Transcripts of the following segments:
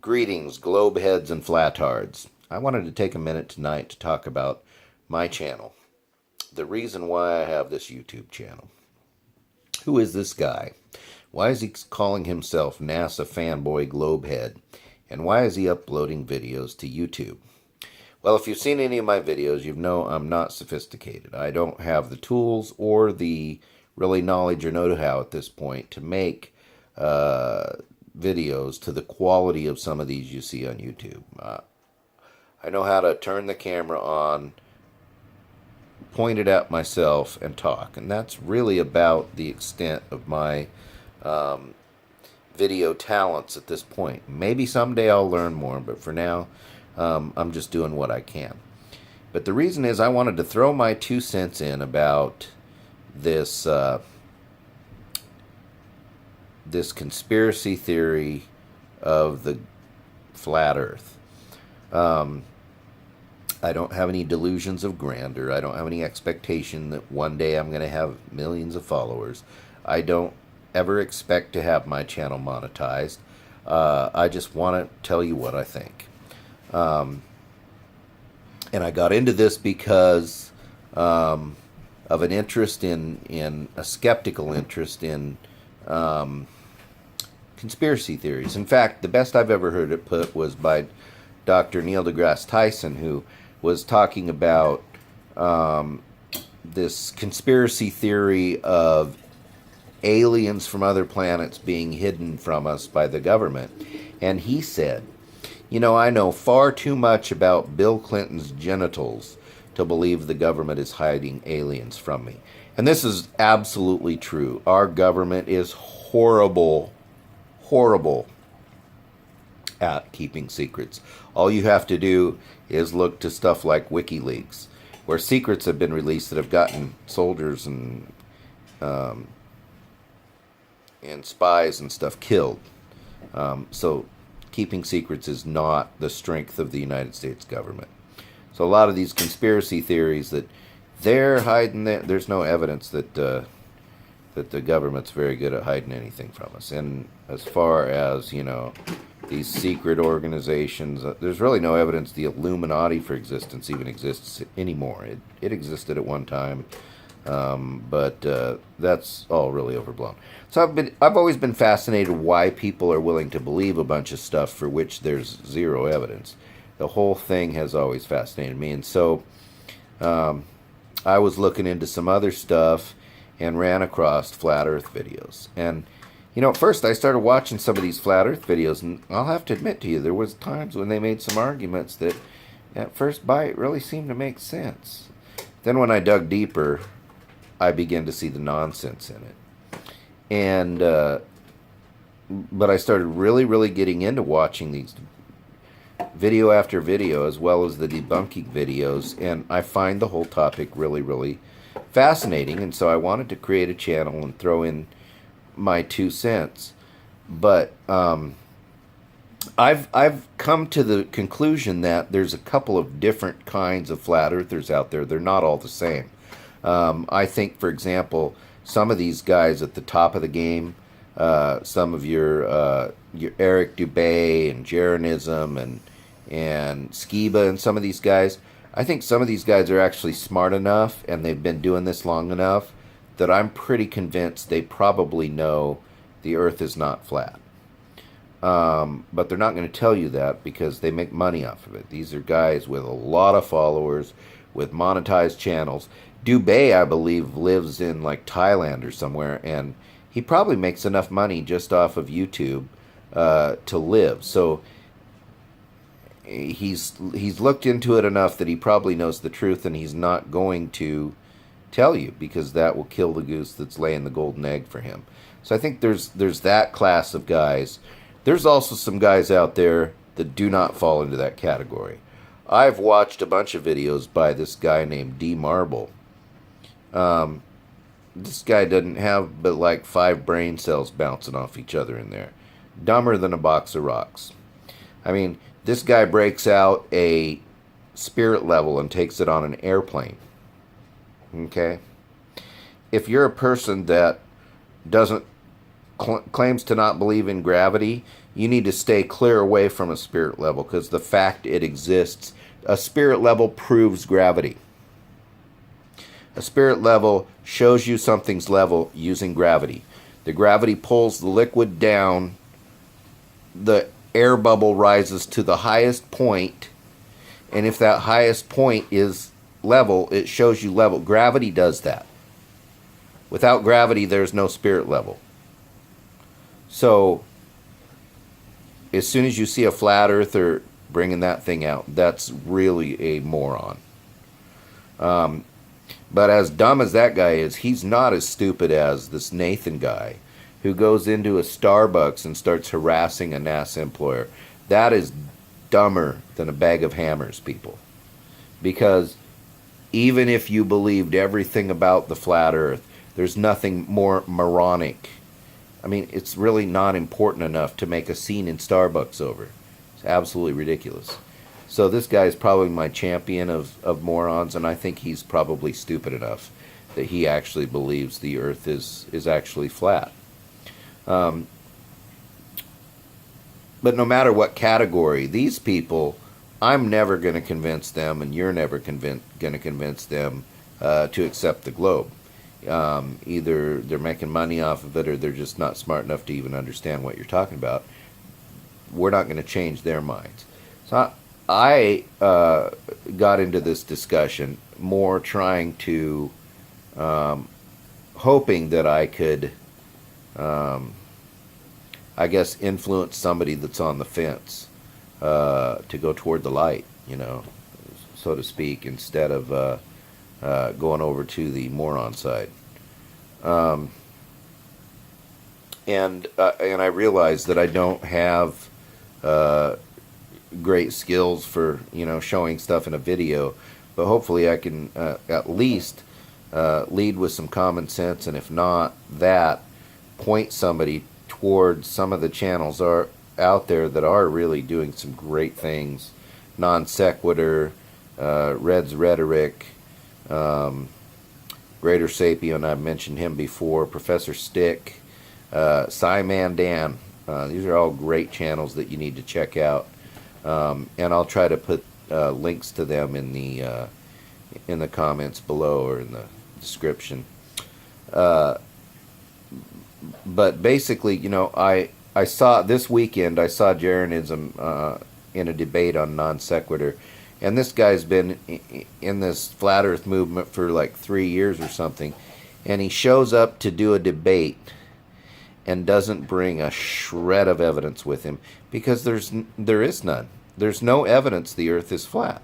Greetings, globeheads and flatards. I wanted to take a minute tonight to talk about my channel. The reason why I have this YouTube channel. Who is this guy? Why is he calling himself NASA Fanboy Globehead? And why is he uploading videos to YouTube? Well, if you've seen any of my videos, you know I'm not sophisticated. I don't have the tools or the really knowledge or know-how at this point to make videos to the quality of some of these you see on YouTube. I know how to turn the camera on, point it at myself, and talk. And that's really about the extent of my video talents at this point. Maybe someday I'll learn more, but for now, I'm just doing what I can. But the reason is I wanted to throw my 2 cents in about this this conspiracy theory of the flat earth. I don't have any delusions of grandeur. I don't have any expectation that one day I'm going to have millions of followers. I don't ever expect to have my channel monetized. I just want to tell you what I think. And I got into this because of an interest in a skeptical interest in conspiracy theories. In fact, the best I've ever heard it put was by Dr. Neil deGrasse Tyson, who was talking about this conspiracy theory of aliens from other planets being hidden from us by the government. And he said, you know, I know far too much about Bill Clinton's genitals to believe the government is hiding aliens from me. And this is absolutely true. Our government is horrible at keeping secrets. All you have to do is look to stuff like WikiLeaks, where secrets have been released that have gotten soldiers and spies and stuff killed. So keeping secrets is not the strength of the United States government. So a lot of these conspiracy theories that they're hiding, there's no evidence that the government's very good at hiding anything from us. And as far as, you know, these secret organizations, there's really no evidence the Illuminati for existence even exists anymore. It existed at one time, but that's all really overblown. So I've always been fascinated why people are willing to believe a bunch of stuff for which there's zero evidence. The whole thing has always fascinated me, and so I was looking into some other stuff and ran across flat Earth videos. And you know, at first I started watching some of these flat Earth videos, and I'll have to admit to you, there was times when they made some arguments that at first bite really seemed to make sense. Then when I dug deeper, I began to see the nonsense in it. And but I started really getting into watching these video after video, as well as the debunking videos, and I find the whole topic really fascinating. And so I wanted to create a channel and throw in my 2 cents. But I've come to the conclusion that there's a couple of different kinds of flat earthers out there. They're not all the same. I think, for example, some of these guys at the top of the game, some of your Eric Dubay and Jeranism and Skiba and some of these guys, I think some of these guys are actually smart enough and they've been doing this long enough that I'm pretty convinced they probably know the Earth is not flat. But they're not going to tell you that because they make money off of it. These are guys with a lot of followers, with monetized channels. Dubay, I believe, lives in like Thailand or somewhere, and he probably makes enough money just off of YouTube to live. So he's looked into it enough that he probably knows the truth, and he's not going to tell you because that will kill the goose that's laying the golden egg for him. So I think there's that class of guys. There's also some guys out there that do not fall into that category. I've watched a bunch of videos by this guy named D Marble. This guy doesn't have but like 5 brain cells bouncing off each other in there. Dumber than a box of rocks. I mean, this guy breaks out a spirit level and takes it on an airplane. Okay? If you're a person that doesn't claims to not believe in gravity, you need to stay clear away from a spirit level, because the fact it exists, a spirit level proves gravity. A spirit level shows you something's level using gravity. The gravity pulls the liquid down, the air bubble rises to the highest point, and if that highest point is level, it shows you level. Gravity does that. Without gravity, there's no spirit level. So, as soon as you see a flat earther bringing that thing out, that's really a moron. But as dumb as that guy is, he's not as stupid as this Nathan guy who goes into a Starbucks and starts harassing a NASA employer. That is dumber than a bag of hammers, people. Because even if you believed everything about the flat earth, there's nothing more moronic. I mean, it's really not important enough to make a scene in Starbucks over. It's absolutely ridiculous. So this guy is probably my champion of morons, and I think he's probably stupid enough that he actually believes the earth is actually flat. But no matter what category, these people, I'm never going to convince them, and you're never going to convince them to accept the globe. Either they're making money off of it, or they're just not smart enough to even understand what you're talking about. We're not going to change their minds. So I got into this discussion more trying to, hoping that I could, I guess, influence somebody that's on the fence to go toward the light, so to speak, instead of going over to the moron side. And I realize that I don't have great skills for showing stuff in a video, but hopefully I can at least lead with some common sense, and if not that, point somebody towards some of the channels are out there that are really doing some great things. Non Sequitur, Red's Rhetoric, Greater Sapien, I've mentioned him before, Professor Stick, Cyman Dan. These are all great channels that you need to check out, and I'll try to put links to them in the comments below or in the description. But basically, I saw this weekend, I saw Jeranism in a debate on Non Sequitur, and this guy's been in this flat earth movement for like 3 years or something, and he shows up to do a debate and doesn't bring a shred of evidence with him, because there is none. There's no evidence the earth is flat.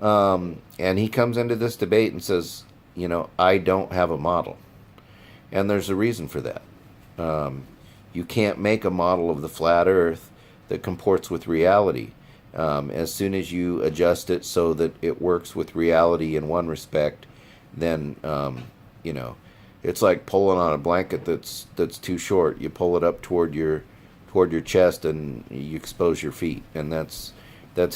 And he comes into this debate and says, I don't have a model. And there's a reason for that. You can't make a model of the flat earth that comports with reality. As soon as you adjust it so that it works with reality in one respect, then, it's like pulling on a blanket that's too short. You pull it up toward your chest and you expose your feet. And that's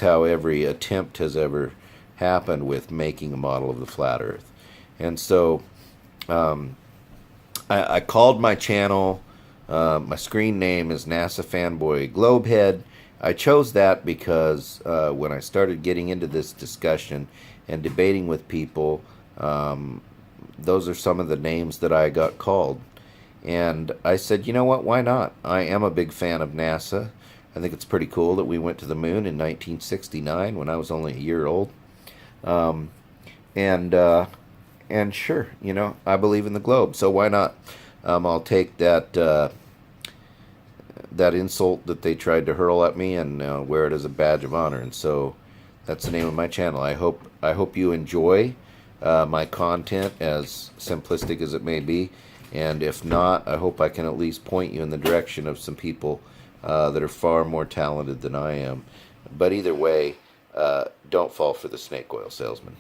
how every attempt has ever happened with making a model of the flat earth. And so I called my channel, my screen name is NASA Fanboy Globehead. I chose that because when I started getting into this discussion and debating with people, those are some of the names that I got called. And I said, you know what, why not? I am a big fan of NASA. I think it's pretty cool that we went to the moon in 1969 when I was only a year old. And sure, I believe in the globe, so why not? I'll take that insult that they tried to hurl at me and wear it as a badge of honor. And so that's the name of my channel. I hope you enjoy my content, as simplistic as it may be. And if not, I hope I can at least point you in the direction of some people that are far more talented than I am. But either way, don't fall for the snake oil salesman.